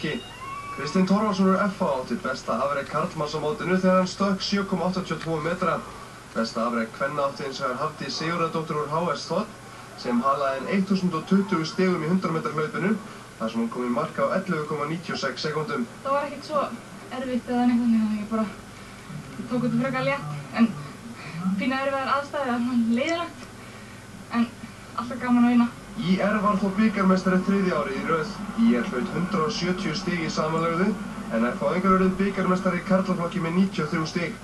marki. Kristinn Torfason úr FH átti besta afrek karlmanns á mótinu þegar hann stökk 7,82 metra. Besta afrek kvenna átti hins vegar Hafdís Sigurðardóttir úr HS Þ sem halaði 1020 stigum í 100 metra hlaupinu þar sem hún kom í mark á 11,96 sekúndum. Það var ekkert svo erfitt eða neitt þannig, ég bara tók þetta frekar létt, en fína erfiðar aðstæður, það var leiðilegt, en alltaf gaman að vinna. ÍR var þó bikarmeistari 3. árið í röð. ÍR hlaut 170 stig í samanlögðu, en FH urðu bikarmeistari í karlaflokki með 93 stig.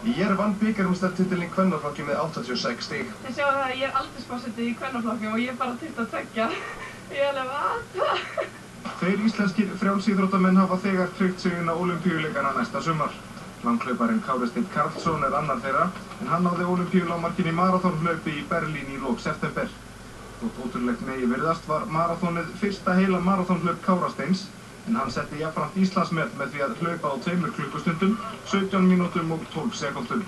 ÍR vann bikarmeistaratitilinn í kvennaflokki með 86 stig. Ég sjá það að ég aldursforseti í kvennaflokki og ég bara 22. Ég er alveg hvað? Tveir íslenskir frjálsíþróttamenn hafa þegar tryggt sig inn á Ólympíuleikana næsta sumar. Langhlauparinn Kári Steinn Karlsson annar þeirra, en hann náði ólympíulágmarkinn í maraþonhlaupi í Berlín í lok september. Þótt ótrúlegt megi virðast var maraþonið fyrsta heila maraþonhlaup Kára Steins, en hann setti jafnframt Íslandsmet með því að hlaupa á 2 klukkustundum, 17 mínútum og 12 sekúndum.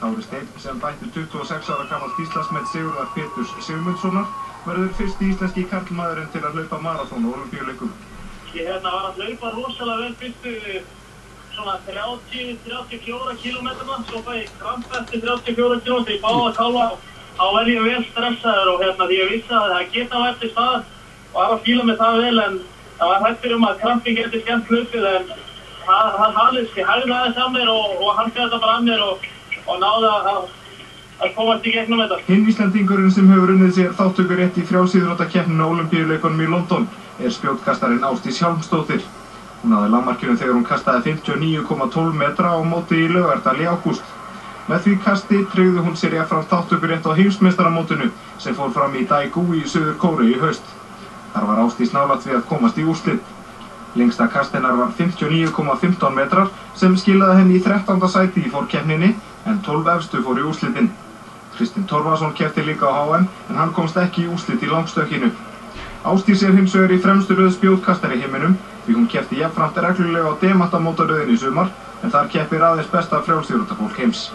Kári Steinn, sem bætti 26 ára gamalt Íslandsmet Sigurðar Péturs Sigmundssonar, verður fyrsti íslenski karlmaðurinn til að hlaupa maraþon á Ólympíuleikum. Ég var að hlaupa rosalega vel fyrstu svona 30-34 kilometrana, svo fæ ég kramp eftir 34 kilometri í báða kálfa. Þá ég vel stressaður og því ég vissi að það geta á eftir stað og var að fíla mig það vel, en það var hættur að krampin geti skemmt hlaupið, en hann hægði aðeins af mér og hann fæði þetta bara af mér og náði að komast í gegnum þetta. Hinn Íslendingurinn sem hefur unnið sér þátttökurétt í frjálsíþróttakeppninni á Ólympíuleikunum í London spjótkastarinn Ásdís Hjálmsdóttir. Hún náði lágmarkinu þegar hún kastaði 59,12 metra á móti í Laugardal í ágúst. Með því kasti tryggði hún sér jafnframt þátttökurétt á heimsmeistaramótinu sem fór fram í Daegu í Suður Kóreu í haust. Þar var Ásdís nálægt við að komast í úrslit. Lengsta kast hennar var 59,15 metrar sem skilaði henni í 13. sæti í forkeppninni, en 12 efstu fór í úrslitin. Kristinn Torfason keppti líka á HM, en hann komst ekki í úrslit í langstökkinu. Ásdís hins vegar í fremstu röð spjótkastari í heiminum, því hún keppti jafnframt reglulega á demantamótaröðinni í sumar, en þar keppir aðeins besta frjálsíþróttafólk heims.